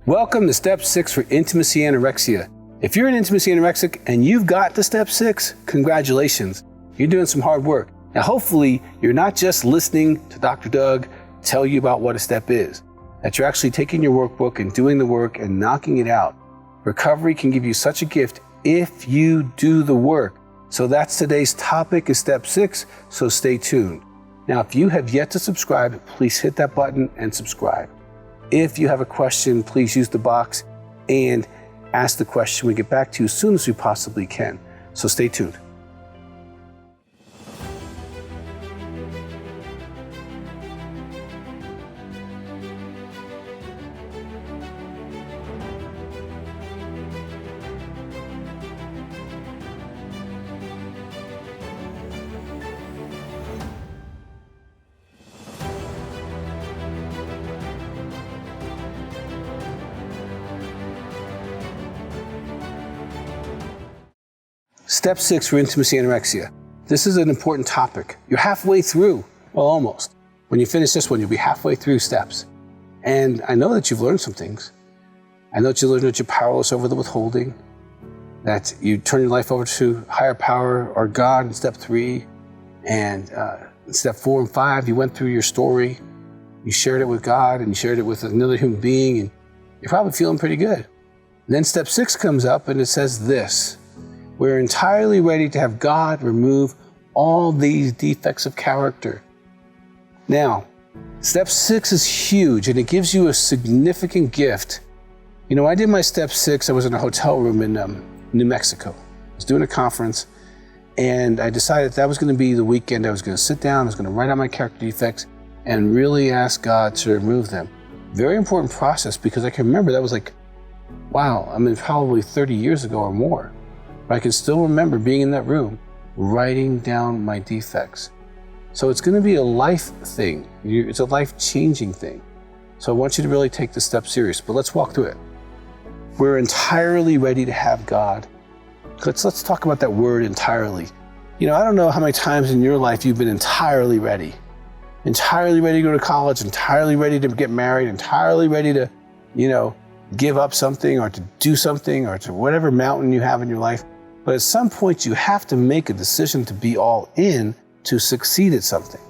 Welcome to Step 6 for Intimacy Anorexia. If you're an intimacy anorexic and you've got to Step 6, congratulations. You're doing some hard work. Now, hopefully, you're not just listening to Dr. Doug tell you about what a step is, that you're actually taking your workbook and doing the work and knocking it out. Recovery can give you such a gift if you do the work. So that's today's topic is Step 6, so stay tuned. Now, if you have yet to subscribe, please hit that button and subscribe. If you have a question, please use the box and ask the question. We get back to you as soon as we possibly can. So stay tuned. Step 6 for Intimacy Anorexia. This is an important topic. You're halfway through, well, almost. When you finish this one, you'll be halfway through steps. And I know that you've learned some things. I know that you learned that you're powerless over the withholding, that you turn your life over to higher power or God in Step 3. And in Step 4 and 5, you went through your story. You shared it with God and you shared it with another human being, and you're probably feeling pretty good. And then Step 6 comes up and it says this: we're entirely ready to have God remove all these defects of character. Now, Step 6 is huge and it gives you a significant gift. You know, I did my Step 6, I was in a hotel room in New Mexico. I was doing a conference and I decided that was going to be the weekend I was going to sit down, I was going to write out my character defects and really ask God to remove them. Very important process because I can remember that was like, wow, I mean, probably 30 years ago or more. But I can still remember being in that room, writing down my defects. So it's going to be a life thing. It's a life-changing thing. So I want you to really take this step serious, but let's walk through it. We're entirely ready to have God. Let's talk about that word entirely. You know, I don't know how many times in your life you've been entirely ready. Entirely ready to go to college, entirely ready to get married, entirely ready to, give up something or to do something or to whatever mountain you have in your life. But at some point you have to make a decision to be all in to succeed at something.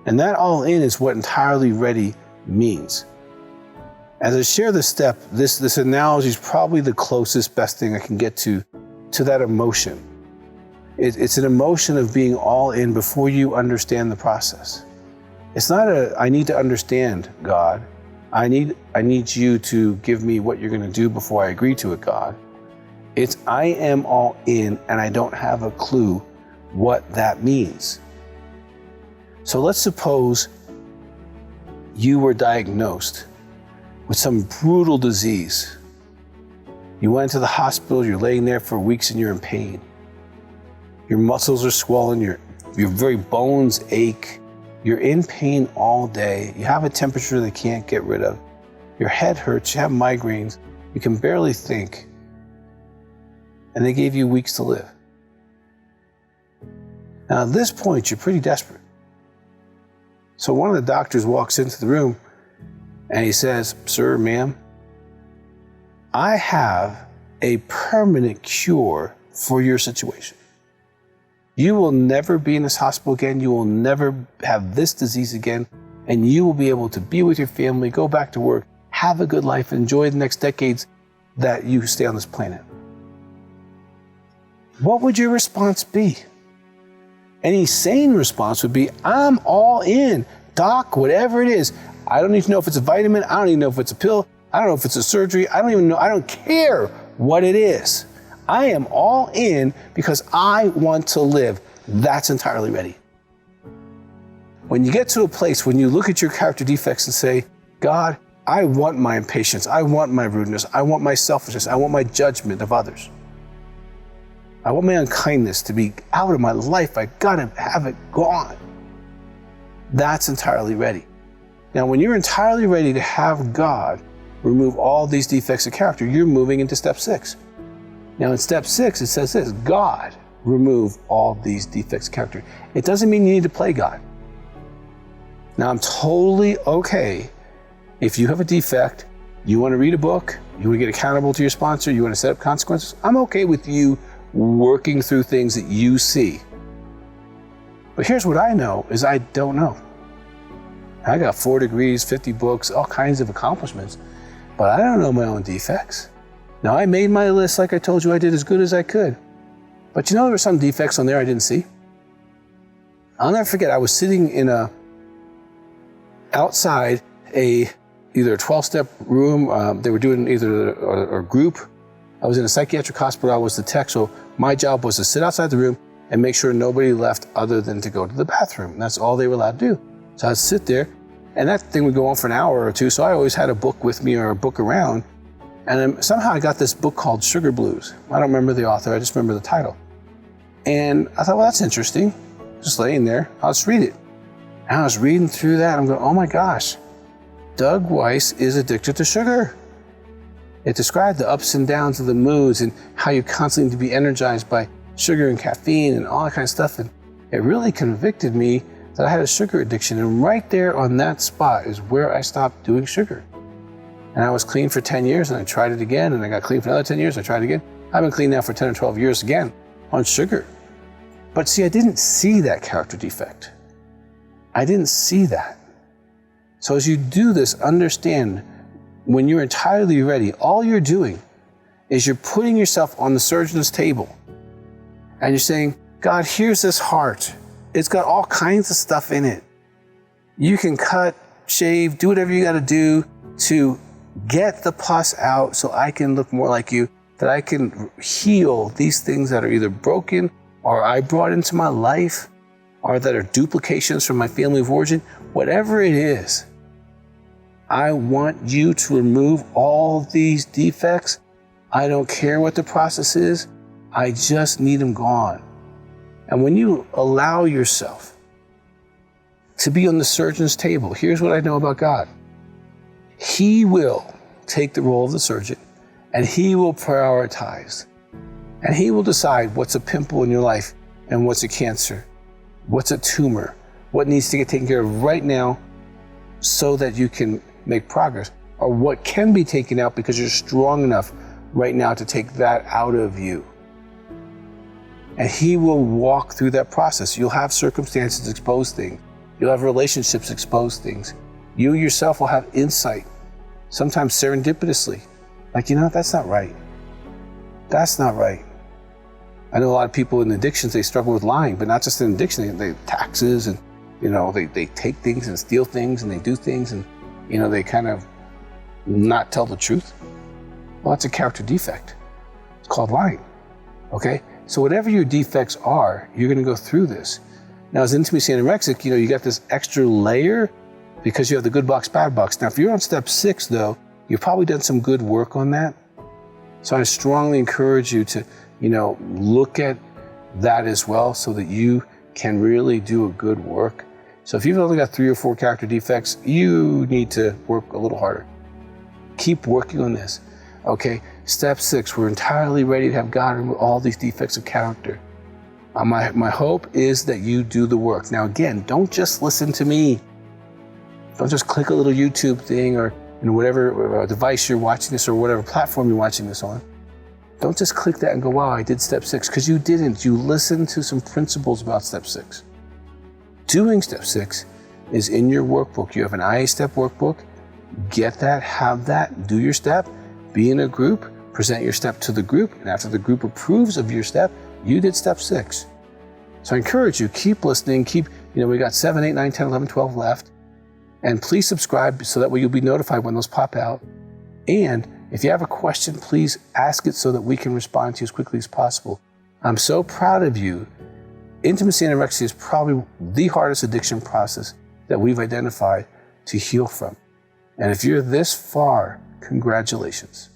And that all in is what entirely ready means. As I share this step, this analogy is probably the closest, best thing I can get to that emotion. It's an emotion of being all in before you understand the process. It's not I need to understand God. I need you to give me what you're going to do before I agree to it, God. It's I am all in and I don't have a clue what that means. So let's suppose you were diagnosed with some brutal disease. You went to the hospital, you're laying there for weeks and you're in pain. Your muscles are swollen, your very bones ache. You're in pain all day. You have a temperature they can't get rid of. Your head hurts, you have migraines, you can barely think. And they gave you weeks to live. Now at this point, you're pretty desperate. So one of the doctors walks into the room and he says, "Sir, ma'am, I have a permanent cure for your situation. You will never be in this hospital again. You will never have this disease again. And you will be able to be with your family, go back to work, have a good life, enjoy the next decades that you stay on this planet." What would your response be? Any sane response would be, "I'm all in. Doc, whatever it is. I don't need to know if it's a vitamin. I don't even know if it's a pill. I don't know if it's a surgery. I don't even know. I don't care what it is. I am all in because I want to live." That's entirely ready. When you get to a place when you look at your character defects and say, "God, I want my impatience. I want my rudeness. I want my selfishness. I want my judgment of others. I want my unkindness to be out of my life. I gotta have it gone." That's entirely ready. Now, when you're entirely ready to have God remove all these defects of character, you're moving into Step 6. Now in Step 6, it says this: God remove all these defects of character. It doesn't mean you need to play God. Now I'm totally okay if you have a defect You want to read a book, you want to get accountable to your sponsor, you want to set up consequences, I'm okay with you working through things that you see. But here's what I know is I don't know. I got 4 degrees, 50 books, all kinds of accomplishments, but I don't know my own defects. Now, I made my list like I told you I did as good as I could. But you know, there were some defects on there I didn't see. I'll never forget, I was sitting in outside either a 12-step room. They were doing either a group. I was in a psychiatric hospital. I was the tech, so my job was to sit outside the room and make sure nobody left other than to go to the bathroom. And that's all they were allowed to do. So I'd sit there, and that thing would go on for an hour or two, so I always had a book with me or a book around. And somehow I got this book called Sugar Blues. I don't remember the author, I just remember the title. And I thought, well, that's interesting. Just laying there, I'll just read it. And I was reading through that, and I'm going, oh my gosh, Doug Weiss is addicted to sugar. It described the ups and downs of the moods and how you constantly need to be energized by sugar and caffeine and all that kind of stuff. And it really convicted me that I had a sugar addiction. And right there on that spot is where I stopped doing sugar. And I was clean for 10 years, and I tried it again, and I got clean for another 10 years, I tried it again. I've been clean now for 10 or 12 years again on sugar. But see, I didn't see that character defect. I didn't see that. So as you do this, understand when you're entirely ready, all you're doing is you're putting yourself on the surgeon's table and you're saying, God, here's this heart. It's got all kinds of stuff in it. You can cut, shave, do whatever you got to do to get the pus out so I can look more like you, that I can heal these things that are either broken or I brought into my life or that are duplications from my family of origin. Whatever it is, I want you to remove all these defects. I don't care what the process is. I just need them gone. And when you allow yourself to be on the surgeon's table, here's what I know about God. He will take the role of the surgeon, and he will prioritize. And he will decide what's a pimple in your life and what's a cancer, what's a tumor, what needs to get taken care of right now so that you can make progress, or what can be taken out because you're strong enough right now to take that out of you. And he will walk through that process. You'll have circumstances expose things. You'll have relationships expose things. You yourself will have insight, sometimes serendipitously. Like, you know, that's not right. That's not right. I know a lot of people in addictions, they struggle with lying, but not just in addiction, they taxes and, you know, they take things and steal things and they do things and, you know, they kind of not tell the truth. Well, that's a character defect. It's called lying, okay? So whatever your defects are, you're gonna go through this. Now, as intimacy anorexic, you know, you got this extra layer because you have the good box, bad box. Now, if you're on step 6 though, you've probably done some good work on that. So I strongly encourage you to, you know, look at that as well so that you can really do a good work. So if you've only got 3 or 4 character defects, you need to work a little harder. Keep working on this. Okay, step 6, we're entirely ready to have God remove all these defects of character. My hope is that you do the work. Now again, don't just listen to me. Don't just click a little YouTube thing or, you know, whatever device you're watching this or whatever platform you're watching this on. Don't just click that and go, wow, I did step 6, because you didn't. You listened to some principles about step 6. Doing step 6 is in your workbook. You have an IA step workbook. Get that, have that, do your step, be in a group, present your step to the group, and after the group approves of your step, you did step 6. So I encourage you, keep listening, we got 7, 8, 9, 10, 11, 12 left. And please subscribe so that way you'll be notified when those pop out. And if you have a question, please ask it so that we can respond to you as quickly as possible. I'm so proud of you. Intimacy anorexia is probably the hardest addiction process that we've identified to heal from. And if you're this far, congratulations.